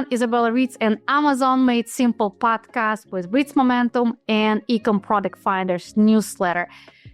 everyone. Izabella Ritz and Amazon Made Simple podcast with Ritz Momentum and Ecom Product Finders newsletter.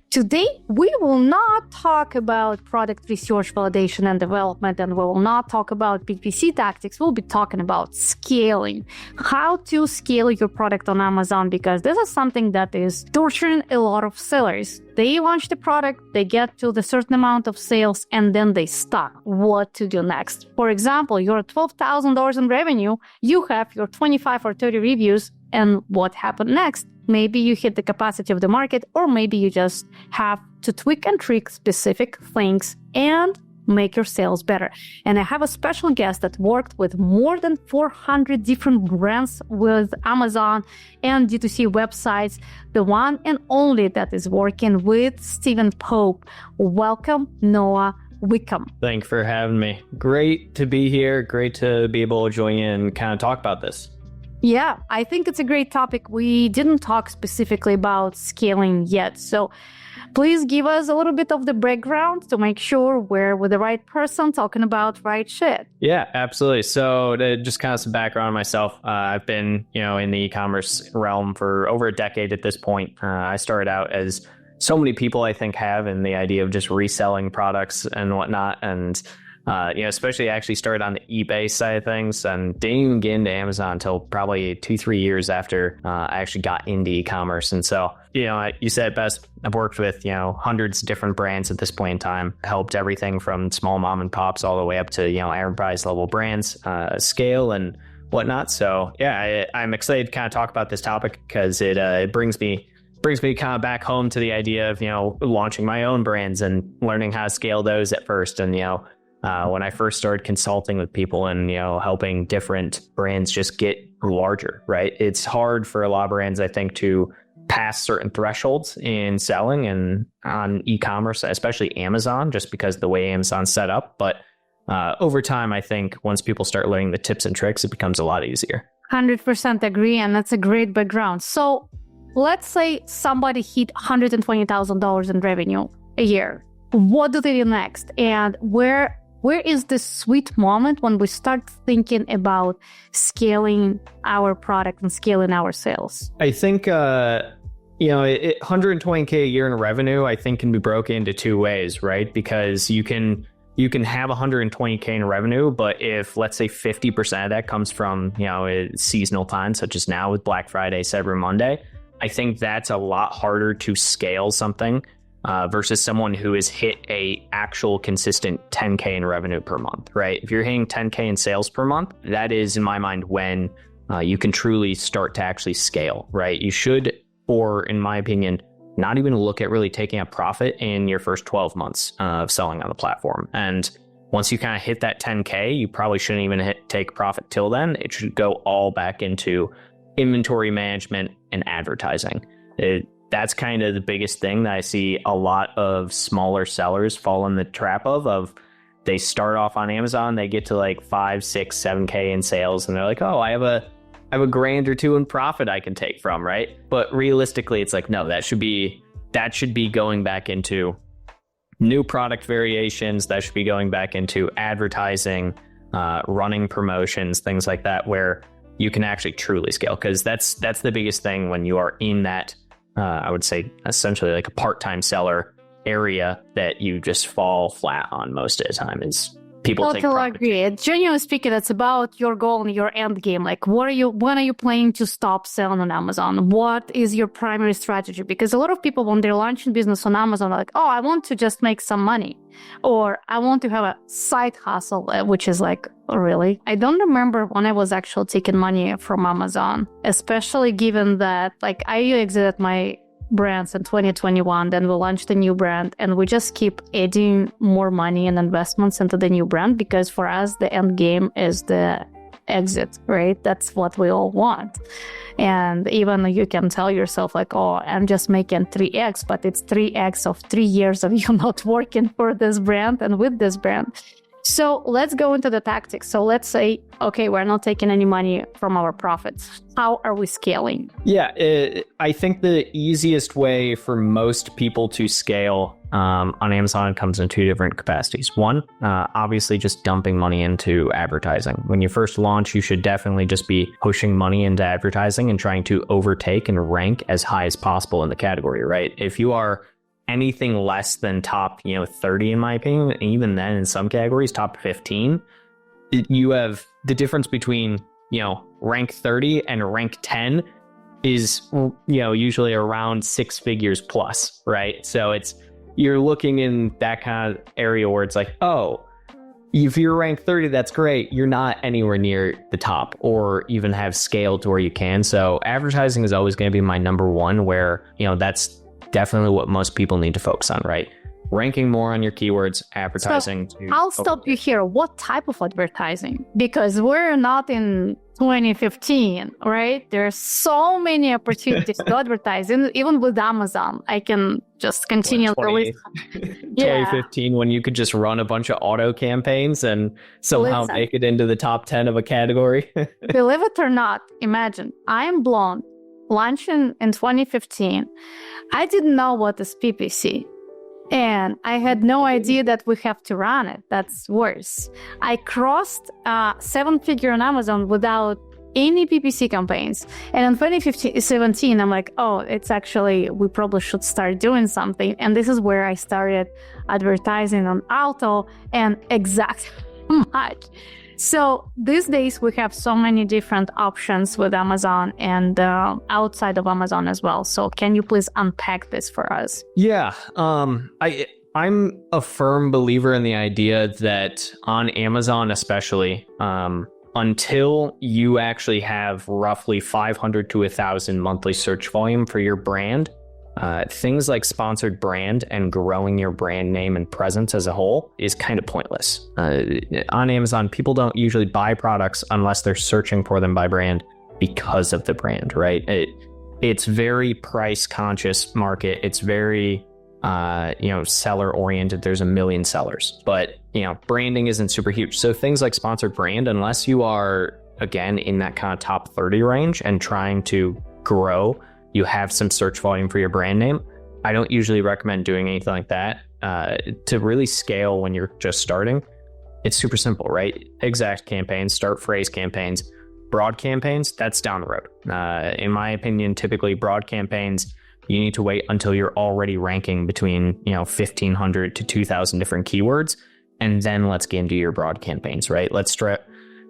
Today, we will not talk about product research, validation, and development, and we will not talk about PPC tactics. We'll be talking about scaling, how to scale your product on Amazon, because this is something that is torturing a lot of sellers. They launch the product, they get to the certain amount of sales, and then they stop. What to do next? For example, you're at $12,000 in revenue, you have your 25 or 30 reviews, and what happened next? Maybe you hit the capacity of the market, or maybe you just have to tweak and trick specific things and make your sales better. And I have a special guest that worked with more than 400 different brands with Amazon and D2C websites, the one and only that is working with Stephen Pope. Welcome, Noah Wickham. Thanks for having me. Great to be here. Great to be able to join in and kind of talk about this. Yeah, I think it's a great topic. We didn't talk specifically about scaling yet. So please give us a little bit of the background to make sure we're with the right person talking about right shit. Yeah, absolutely. So just kind of some background on myself. I've been, in the e-commerce realm for over a decade at this point. I started out as so many people I think have in the idea of just reselling products and whatnot. And especially actually started on the eBay side of things and didn't even get into Amazon until probably 2-3 years after I actually got into e-commerce. And so, you said it best. I've worked with, hundreds of different brands at this point in time, helped everything from small mom and pops all the way up to, enterprise level brands, scale and whatnot. So yeah, I'm excited to kind of talk about this topic because it brings me kind of back home to the idea of, launching my own brands and learning how to scale those at first. And, when I first started consulting with people and, helping different brands just get larger, right? It's hard for a lot of brands, I think, to pass certain thresholds in selling and on e-commerce, especially Amazon, just because of the way Amazon's set up. But over time, I think once people start learning the tips and tricks, it becomes a lot easier. 100% agree. And that's a great background. So let's say somebody hit $120,000 in revenue a year. What do they do next? And where is the sweet moment when we start thinking about scaling our product and scaling our sales? I think, 120K a year in revenue, I think can be broken into two ways, right? Because you can have 120K in revenue, but if let's say 50% of that comes from, a seasonal time, such as now with Black Friday, Cyber Monday, I think that's a lot harder to scale something versus someone who has hit a actual consistent 10K in revenue per month, right? If you're hitting 10K in sales per month, that is in my mind when you can truly start to actually scale, right? You should, or in my opinion, not even look at really taking a profit in your first 12 months of selling on the platform. And once you kind of hit that 10K, you probably shouldn't even take profit till then. It should go all back into inventory management and advertising. That's kind of the biggest thing that I see a lot of smaller sellers fall in the trap of they start off on Amazon, they get to like 5, 6, 7K in sales, and they're like, oh, I have a $1,000 or $2,000 in profit I can take from, right? But realistically, it's like, no, that should be going back into new product variations. That should be going back into advertising, running promotions, things like that, where you can actually truly scale. Because that's the biggest thing when you are in that, I would say, essentially like a part-time seller area that you just fall flat on most of the time is people take profit. Totally agree. Genuinely speaking, it's about your goal and your end game. Like, when are you planning to stop selling on Amazon? What is your primary strategy? Because a lot of people, when they're launching business on Amazon, are like, oh, I want to just make some money, or I want to have a side hustle, which is like, oh, really? I don't remember when I was actually taking money from Amazon, especially given that, like, I exited my brands in 2021, then we launched a new brand, and we just keep adding more money and investments into the new brand, because for us, the end game is the exit, right? That's what we all want. And even you can tell yourself like, oh, I'm just making 3x, but it's 3x of 3 years of you not working for this brand and with this brand. So let's go into the tactics. So let's say, okay, we're not taking any money from our profits. How are we scaling? Yeah, I think the easiest way for most people to scale on Amazon comes in two different capacities. One, obviously just dumping money into advertising. When you first launch, you should definitely just be pushing money into advertising and trying to overtake and rank as high as possible in the category, right? If you are anything less than top 30, in my opinion, and even then in some categories top 15, you have the difference between rank 30 and rank 10 is usually around 6 figures plus, right? So you're looking in that kind of area where it's like, oh, if you're ranked 30, that's great. You're not anywhere near the top or even have scale to where you can. So advertising is always going to be my number one, where that's definitely what most people need to focus on, right? Ranking more on your keywords, advertising. So I'll stop you here. What type of advertising? Because we're not in 2015, right? There are so many opportunities to advertise, even with Amazon. I can just continue the list. 2015, when you could just run a bunch of auto campaigns and somehow make it into the top 10 of a category. Believe it or not, imagine, I am blonde, launching in 2015. I didn't know what is PPC. And I had no idea that we have to run it. That's worse. I crossed 7-figure on Amazon without any PPC campaigns. And in 2017, I'm like, oh, it's actually, we probably should start doing something. And this is where I started advertising on auto and exact match. So these days we have so many different options with Amazon and outside of Amazon as well. So can you please unpack this for us? Yeah, I'm a firm believer in the idea that on Amazon especially, until you actually have roughly 500 to 1,000 monthly search volume for your brand, things like sponsored brand and growing your brand name and presence as a whole is kind of pointless. On Amazon, people don't usually buy products unless they're searching for them by brand because of the brand, right? It's very price conscious market. It's very, seller oriented. There's a million sellers, but branding isn't super huge. So things like sponsored brand, unless you are again in that kind of top 30 range and trying to grow, you have some search volume for your brand name, I don't usually recommend doing anything like that. To really scale when you're just starting, it's super simple, right? Exact campaigns, start phrase campaigns, broad campaigns, that's down the road. In my opinion, typically broad campaigns, you need to wait until you're already ranking between 1,500 to 2,000 different keywords, and then let's get into your broad campaigns, right?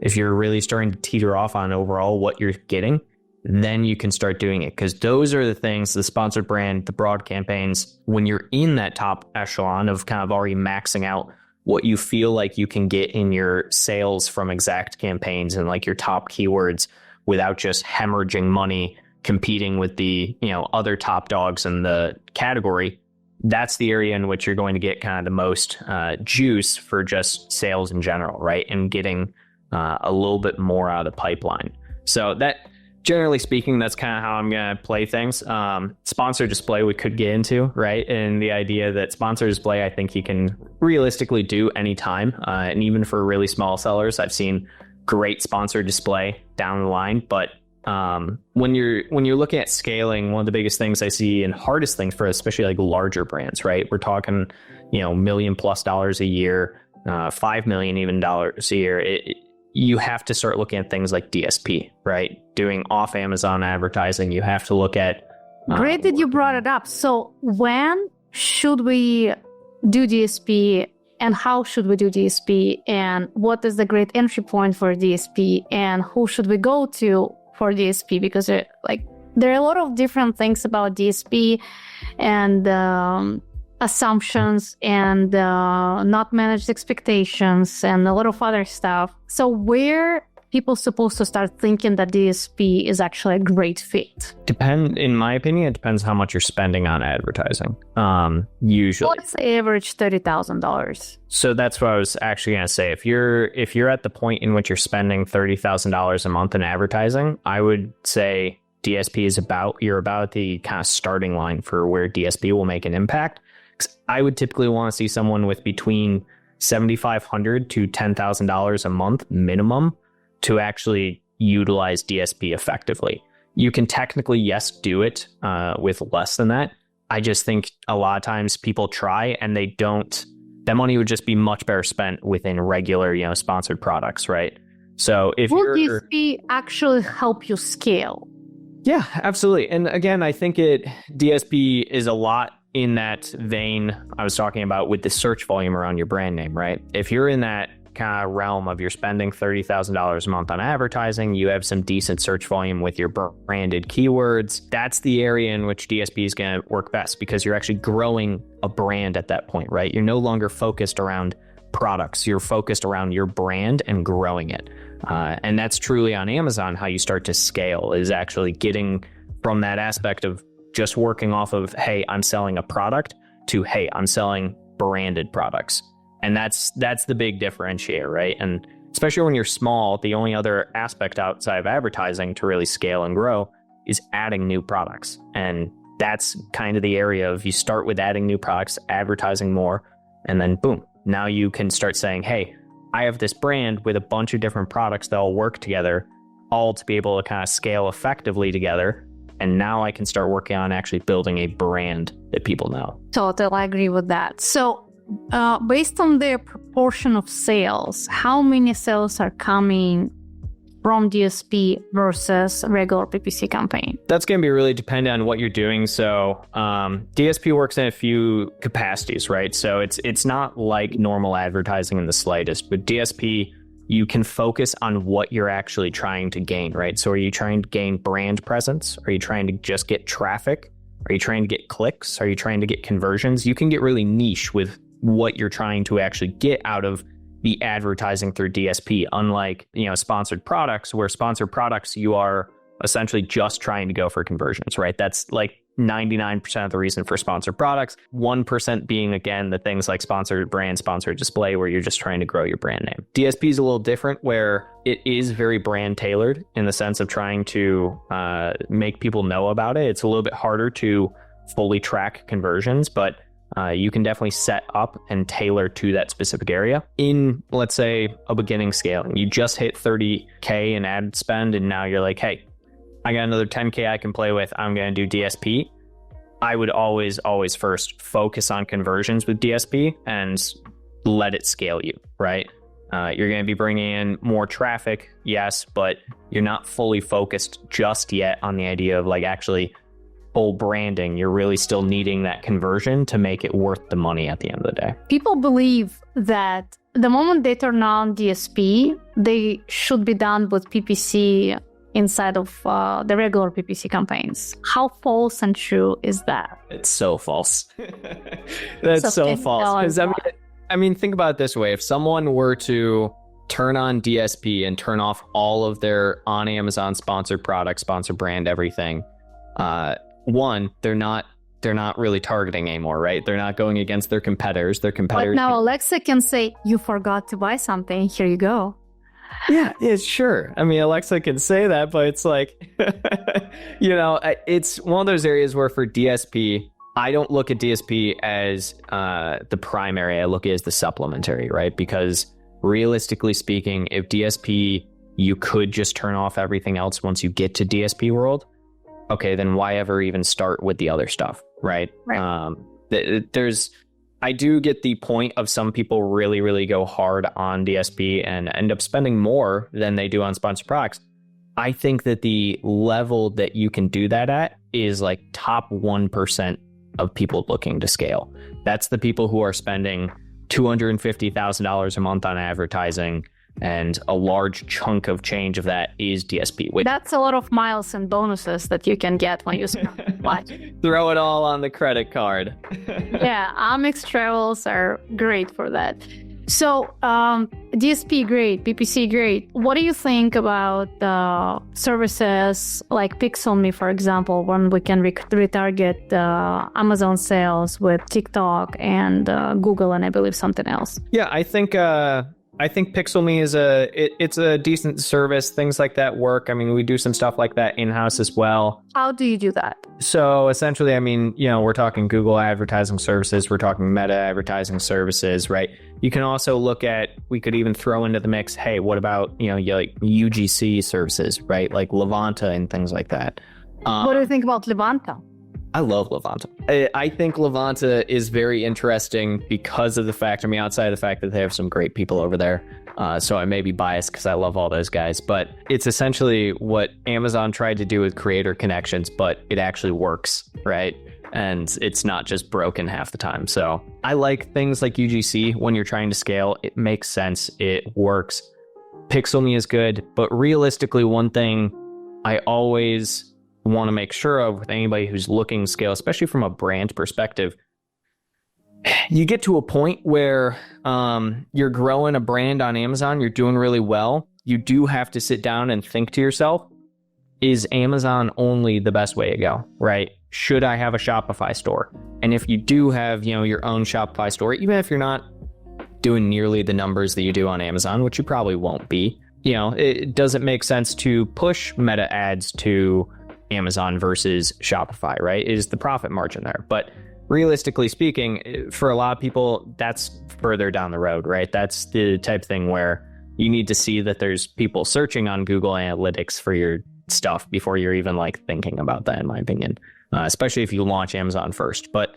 If you're really starting to teeter off on overall what you're getting, then you can start doing it, because those are the things, the sponsored brand, the broad campaigns, when you're in that top echelon of kind of already maxing out what you feel like you can get in your sales from exact campaigns and like your top keywords without just hemorrhaging money competing with the other top dogs in the category, that's the area in which you're going to get kind of the most juice for just sales in general, right? And getting a little bit more out of the pipeline. So that, generally speaking, that's kind of how I'm going to play things. Sponsored display we could get into, right? And the idea that sponsored display, I think you can realistically do anytime. And even for really small sellers, I've seen great sponsored display down the line. But when you're looking at scaling, one of the biggest things I see and hardest things for especially like larger brands, right? We're talking, $1 million+ a year, $5 million even dollars a year. You have to start looking at things like DSP, right? Doing off Amazon advertising. You have to look at. Great that you brought it up. So when should we do DSP, and how should we do DSP, and what is the great entry point for DSP, and who should we go to for DSP? Because there are a lot of different things about DSP and assumptions and not managed expectations and a lot of other stuff. So where people supposed to start thinking that DSP is actually a great fit? In my opinion, it depends how much you're spending on advertising. Usually, let's say average $30,000. So that's what I was actually going to say. If you're at the point in which you're spending $30,000 a month in advertising, I would say DSP is you're about the kind of starting line for where DSP will make an impact. I would typically want to see someone with between $7,500 to $10,000 a month minimum to actually utilize DSP effectively. You can technically, yes, do it with less than that. I just think a lot of times people try and they don't. That money would just be much better spent within regular, sponsored products, right? So if will DSP actually help you scale? Yeah, absolutely. And again, I think DSP is a lot in that vein I was talking about with the search volume around your brand name, right? If you're in that kind of realm of you're spending $30,000 a month on advertising, you have some decent search volume with your branded keywords, that's the area in which DSP is going to work best because you're actually growing a brand at that point, right? You're no longer focused around products. You're focused around your brand and growing it. And that's truly on Amazon how you start to scale, is actually getting from that aspect of just working off of, hey, I'm selling a product to, hey, I'm selling branded products. And that's the big differentiator, right? And especially when you're small, the only other aspect outside of advertising to really scale and grow is adding new products. And that's kind of the area of you start with adding new products, advertising more, and then boom, now you can start saying, hey, I have this brand with a bunch of different products that all work together, all to be able to kind of scale effectively together. And now I can start working on actually building a brand that people know. Totally agree with that. So based on the proportion of sales, how many sales are coming from DSP versus regular PPC campaign? That's going to be really dependent on what you're doing. So DSP works in a few capacities, right? So it's not like normal advertising in the slightest. With DSP, you can focus on what you're actually trying to gain, right? So are you trying to gain brand presence? Are you trying to just get traffic? Are you trying to get clicks? Are you trying to get conversions? You can get really niche with what you're trying to actually get out of the advertising through DSP, unlike, sponsored products, where sponsored products, you are essentially just trying to go for conversions, right? That's like 99% of the reason for sponsored products. 1% being, again, the things like sponsored brand, sponsored display, where you're just trying to grow your brand name. DSP is a little different, where it is very brand tailored in the sense of trying to make people know about it. It's a little bit harder to fully track conversions, but you can definitely set up and tailor to that specific area. In, let's say, a beginning scaling, you just hit 30K in ad spend, and now you're like, hey, I got another 10K I can play with. I'm going to do DSP. I would always first focus on conversions with DSP and let it scale you, right? You're going to be bringing in more traffic, yes, but you're not fully focused just yet on the idea of like actually full branding. You're really still needing that conversion to make it worth the money at the end of the day. People believe that the moment they turn on DSP, they should be done with PPC inside of the regular PPC campaigns. How false and true is that? It's so false. That's so false. Because I mean, think about it this way. If someone were to turn on DSP and turn off all of their on Amazon sponsored products, sponsored brand, everything, one, they're not really targeting anymore, right? They're not going against their competitors. But now Alexa can say, you forgot to buy something. Here you go. Yeah, sure. I mean, Alexa can say that, but it's like, it's one of those areas where for DSP, I don't look at DSP as the primary. I look at it as the supplementary, right? Because realistically speaking, if DSP, you could just turn off everything else once you get to DSP world. Okay, then why ever even start with the other stuff, right? I do get the point of some people really, really go hard on DSP and end up spending more than they do on sponsored products. I think that the level that you can do that at is like top 1% of people looking to scale. That's the people who are spending $250,000 a month on advertising, and a large chunk of change of that is DSP. That's a lot of miles and bonuses that you can get when you spend much. Throw it all on the credit card. Yeah, Amex travels are great for that. So DSP, great. PPC, great. What do you think about services like Pixel Me, for example, when we can retarget Amazon sales with TikTok and Google and I believe something else? Yeah, I think I think PixelMe is it's a decent service. Things like that work. I mean, we do some stuff like that in-house as well. How do you do that? So essentially, I mean, we're talking Google advertising services, we're talking Meta advertising services, right? You can also look at, we could even throw into the mix, hey, what about, like UGC services, right? Like Levanta and things like that. What do you think about Levanta? I love Levanta. I think Levanta is very interesting because of the fact, outside of the fact that they have some great people over there. So I may be biased because I love all those guys, but it's essentially what Amazon tried to do with creator connections, but it actually works, right? And it's not just broken half the time. So I like things like UGC when you're trying to scale. It makes sense. It works. PixelMe is good, but realistically, one thing I always want to make sure of with anybody who's looking to scale, especially from a brand perspective, you get to a point where you're growing a brand on Amazon, you're doing really well. You do have to sit down and think to yourself, is Amazon only the best way to go, right? Should I have a Shopify store? And if you do have, your own Shopify store, even if you're not doing nearly the numbers that you do on Amazon, which you probably won't be, it doesn't make sense to push Meta ads to Amazon versus Shopify, right? Is the profit margin there? But realistically speaking, for a lot of people, that's further down the road, right? That's the type of thing where you need to see that there's people searching on Google Analytics for your stuff before you're even thinking about that, in my opinion, especially if you launch Amazon first. But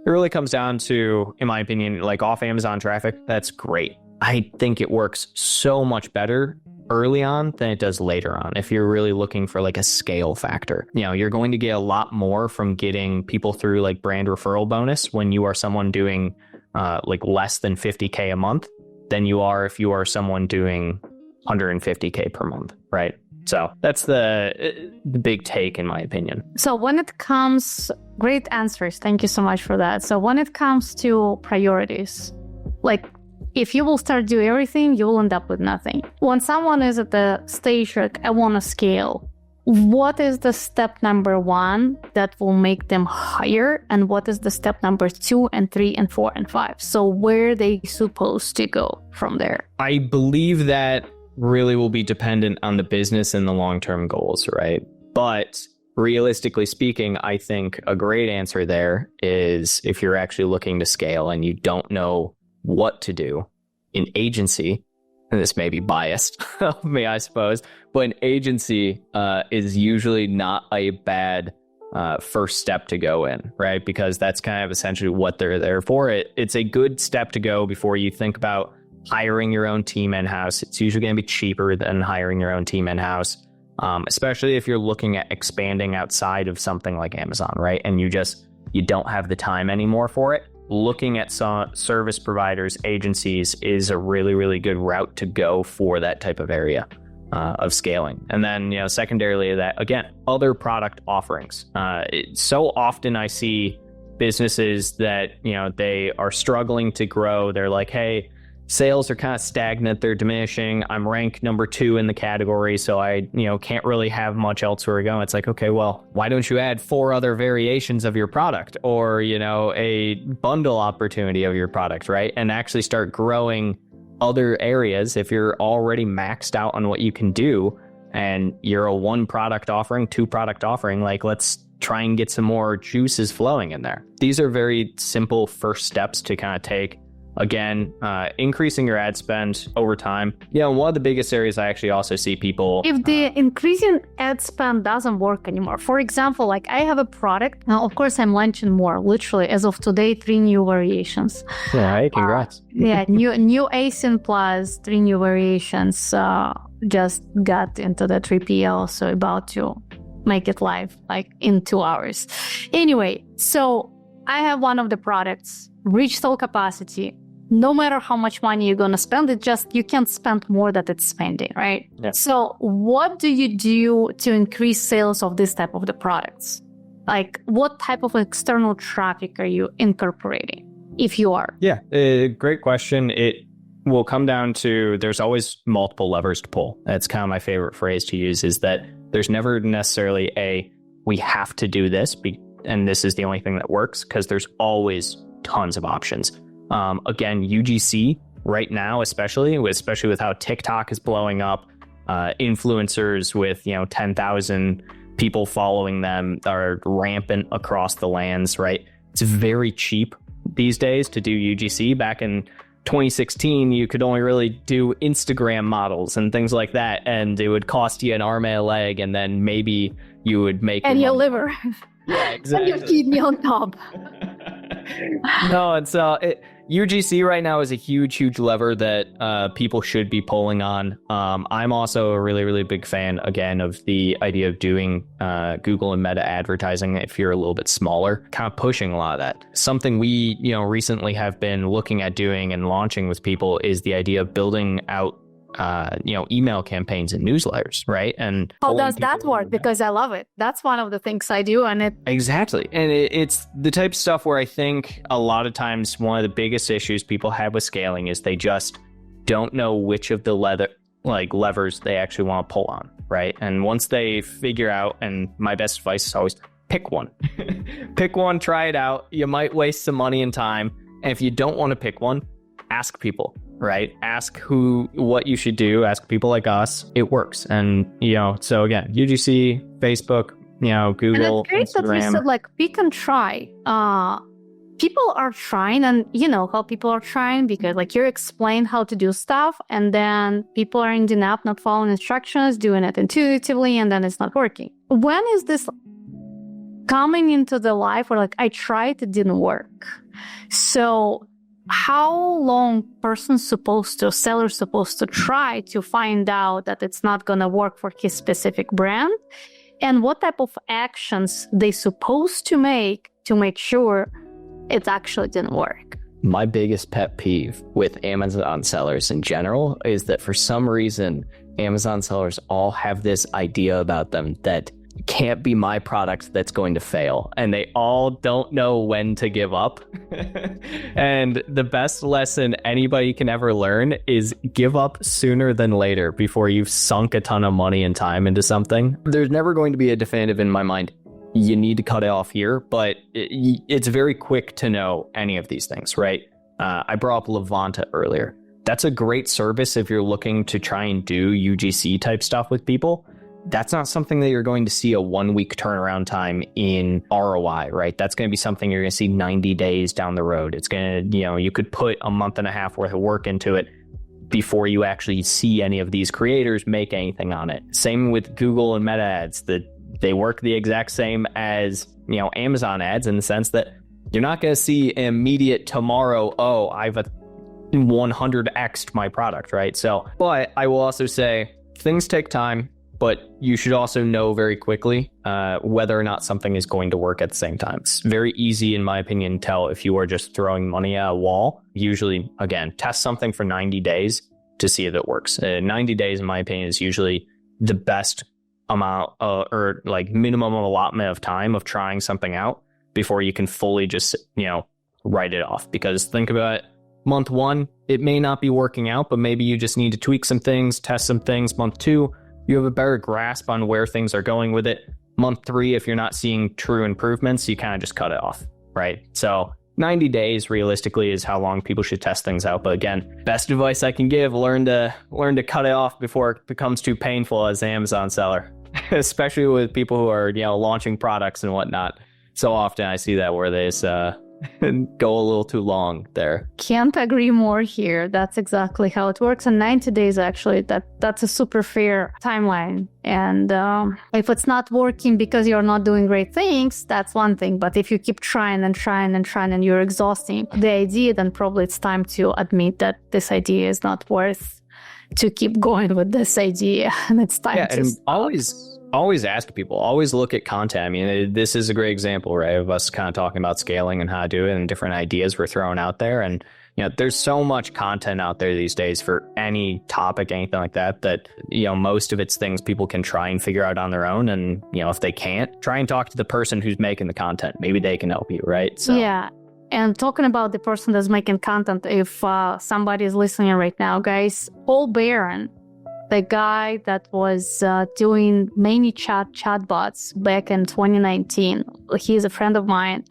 it really comes down to, in my opinion, off Amazon traffic, that's great. I think it works so much better early on than it does later on. If you're really looking for a scale factor, you're going to get a lot more from getting people through brand referral bonus when you are someone doing less than 50K a month than you are if you are someone doing 150K per month, right? So that's the big take, in my opinion. So when it comes, great answers. Thank you so much for that. So when it comes to priorities, if you will start doing everything, you will end up with nothing. When someone is at the stage I want to scale, what is the step number 1 that will make them higher? And what is the step number 2 and 3 and 4 and 5? So where are they supposed to go from there? I believe that really will be dependent on the business and the long-term goals, right? But realistically speaking, I think a great answer there is if you're actually looking to scale and you don't know what to do, an agency, and this may be biased of me, I suppose, but an agency is usually not a bad first step to go in, right? Because that's kind of essentially what they're there for. It's a good step to go before you think about hiring your own team in-house. It's usually going to be cheaper than hiring your own team in-house, especially if you're looking at expanding outside of something like Amazon, right? And you don't have the time anymore for it. Looking at some service providers, agencies is a really, really good route to go for that type of area of scaling. And then, secondarily to that, again, other product offerings. So often I see businesses that, they are struggling to grow. They're like, hey, sales are kind of stagnant. They're diminishing. I'm ranked number 2 in the category, so I, can't really have much else where to go. It's like, okay, well, why don't you add 4 other variations of your product or, a bundle opportunity of your product, right? And actually start growing other areas. If you're already maxed out on what you can do and you're a 1 product offering, 2 product offering, let's try and get some more juices flowing in there. These are very simple first steps to kind of take. Again, increasing your ad spend over time. One of the biggest areas I actually also see people... If the increasing ad spend doesn't work anymore, for example, I have a product. Now, of course, I'm launching more. Literally, as of today, 3 new variations. Yeah, hey, congrats. New ASIN plus 3 new variations. Just got into the 3PL, so about to make it live, in 2 hours. Anyway, so I have one of the products, reach full capacity. No matter how much money you're going to spend, you can't spend more than it's spending, right? Yeah. So what do you do to increase sales of this type of the products? What type of external traffic are you incorporating, if you are? Yeah, great question. It will come down to, there's always multiple levers to pull. That's kind of my favorite phrase to use, is that there's never necessarily we have to do this, and this is the only thing that works, because there's always tons of options. Again, UGC right now, especially with how TikTok is blowing up. Influencers with 10,000 people following them are rampant across the lands, right? It's very cheap these days to do UGC. Back in 2016, you could only really do Instagram models and things like that, and it would cost you an arm and a leg, and then maybe you would make and your liver. Yeah, exactly. And your kidney on top. No, and so UGC right now is a huge lever that people should be pulling on. I'm also a really big fan, again, of the idea of doing Google and Meta advertising if you're a little bit smaller, kind of pushing a lot of that. Something we recently have been looking at doing and launching with people is the idea of building out email campaigns and newsletters, right? And how does that work? Because I love it. That's one of the things I do, and it exactly. And it's the type of stuff where I think a lot of times one of the biggest issues people have with scaling is they just don't know which of the levers they actually want to pull on, right? And once they figure out, and my best advice is always pick one. Pick one, try it out. You might waste some money and time. And if you don't want to pick one, ask people. Right? Ask what you should do. Ask people like us. It works. And, so again, UGC, Facebook, Google, and it's great Instagram. That you said, pick and try. People are trying, and you know how people are trying because, you explain how to do stuff, and then people are ending up not following instructions, doing it intuitively, and then it's not working. When is this coming into the life where, I tried, it didn't work? So how long seller's supposed to try to find out that it's not going to work for his specific brand, and what type of actions they supposed to make sure it actually didn't work? My biggest pet peeve with Amazon sellers in general is that for some reason, Amazon sellers all have this idea about them that can't be my product that's going to fail, and they all don't know when to give up. And the best lesson anybody can ever learn is give up sooner than later before you've sunk a ton of money and time into something. There's never going to be a definitive in my mind, you need to cut it off here, but it's very quick to know any of these things, right? I brought up Levanta earlier. That's a great service if you're looking to try and do UGC type stuff with people. That's not something that you're going to see a 1 week turnaround time in ROI, right? That's going to be something you're going to see 90 days down the road. It's going to, you could put a month and a half worth of work into it before you actually see any of these creators make anything on it. Same with Google and Meta ads, that they work the exact same as, Amazon ads, in the sense that you're not going to see an immediate tomorrow, I've 100x'd my product, right? So, but I will also say things take time. But you should also know very quickly whether or not something is going to work at the same time. It's very easy, in my opinion, to tell if you are just throwing money at a wall. Usually, again, test something for 90 days to see if it works. 90 days, in my opinion, is usually the best amount or minimum allotment of time of trying something out before you can fully just, write it off. Because think about it, month 1, it may not be working out, but maybe you just need to tweak some things, test some things. Month 2, you have a better grasp on where things are going with it. Month 3, if you're not seeing true improvements, you kind of just cut it off, right? So 90 days realistically is how long people should test things out. But again, best advice I can give, learn to cut it off before it becomes too painful as an Amazon seller, especially with people who are, launching products and whatnot. So often I see that where they just go a little too long there. Can't agree more here. That's exactly how it works. And 90 days, actually, that's a super fair timeline. And if it's not working because you're not doing great things, that's one thing. But if you keep trying and you're exhausting the idea, then probably it's time to admit that this idea is not worth to keep going with this idea. And it's time to stop. Always ask people, always look at content. I mean, this is a great example, right, of us kind of talking about scaling and how to do it and different ideas we're throwing out there. And, there's so much content out there these days for any topic, anything like that, most of it's things people can try and figure out on their own. And, if they can't, try and talk to the person who's making the content. Maybe they can help you, right? So. Yeah. And talking about the person that's making content, if somebody is listening right now, guys, Paul Barron, the guy that was doing many chatbots back in 2019. He's a friend of mine.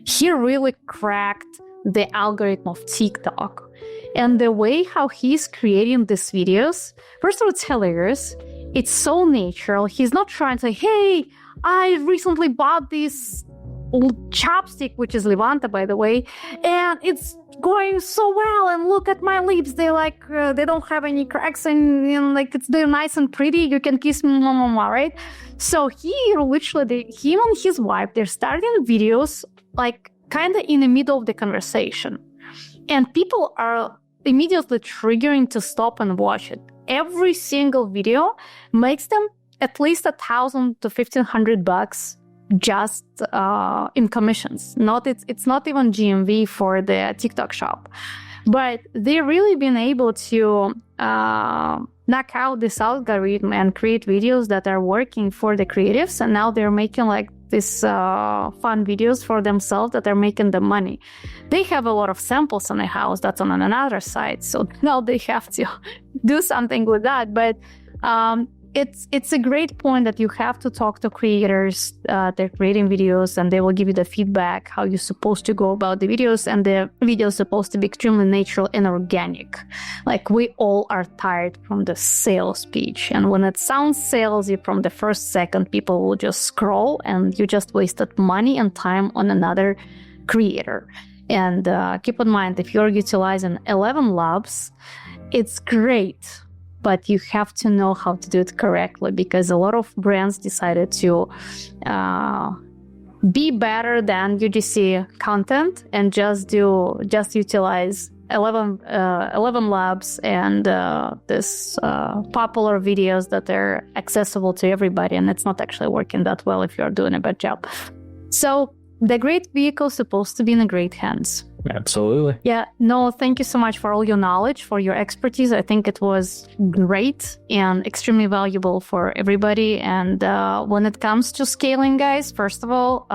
He really cracked the algorithm of TikTok. And the way how he's creating these videos, first of all, it's hilarious. It's so natural. He's not trying to say, hey, I recently bought this chapstick, which is Levanta, by the way, and it's going so well, and look at my lips, they they don't have any cracks, and like they're nice and pretty, you can kiss me, right? So he literally, him and his wife, they're starting videos like kind of in the middle of the conversation, and people are immediately triggering to stop and watch it. Every single video makes them at least $1,000 to $1,500 just in commissions. It's not even GMV for the TikTok shop, but they've really been able to knock out this algorithm and create videos that are working for the creatives, and now they're making like these fun videos for themselves that are making them money. They have a lot of samples in the house that's on another side, so now they have to do something with that. But it's a great point that you have to talk to creators. They're creating videos, and they will give you the feedback how you're supposed to go about the videos, and the video is supposed to be extremely natural and organic. Like, we all are tired from the sales pitch, and when it sounds salesy from the first second, people will just scroll, and you just wasted money and time on another creator. And keep in mind, if you're utilizing 11 labs, it's great, but you have to know how to do it correctly, because a lot of brands decided to be better than UGC content and just utilize 11 labs and this popular videos that are accessible to everybody, and it's not actually working that well if you're doing a bad job. So the great vehicle is supposed to be in the great hands. Absolutely. Yeah, no, thank you so much for all your knowledge, for your expertise. I think it was great and extremely valuable for everybody. And when it comes to scaling, guys, first of all,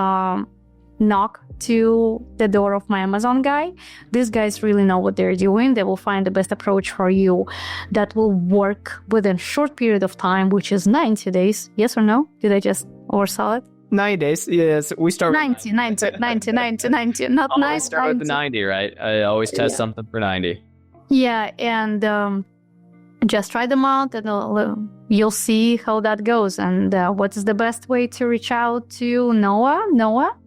knock to the door of my Amazon guy. These guys really know what they're doing. They will find the best approach for you that will work within a short period of time, which is 90 days. Yes or no? Did I just oversell it? 90 days. Yes, we start 90, not always 90. Start with the 90, right? I always test something for 90. Yeah, and just try them out, and you'll see how that goes. And what is the best way to reach out to Noah?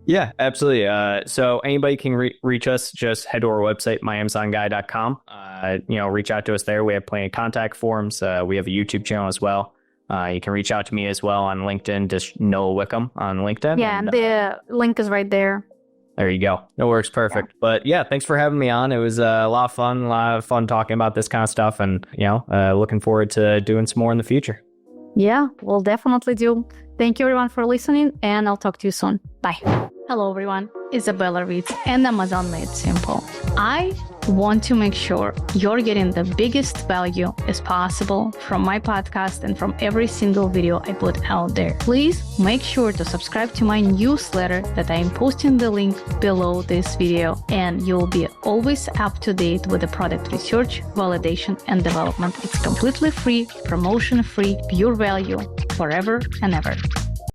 Yeah, absolutely. So anybody can reach us. Just head to our website, myamazonguy.com. Reach out to us there. We have plenty of contact forms. We have a YouTube channel as well. You can reach out to me as well on LinkedIn, just Noah Wickham on LinkedIn. Yeah, and the link is right there. There you go. It works perfect. Yeah. But yeah, thanks for having me on. It was a lot of fun talking about this kind of stuff, and looking forward to doing some more in the future. Yeah, we'll definitely do. Thank you everyone for listening, and I'll talk to you soon. Bye. Hello everyone, Izabella Ritz and Amazon Made Simple. I want to make sure you're getting the biggest value as possible from my podcast and from every single video I put out there. Please make sure to subscribe to my newsletter that I am posting the link below this video, and you'll be always up to date with the product research, validation, and development. It's completely free, promotion free, pure value, forever and ever.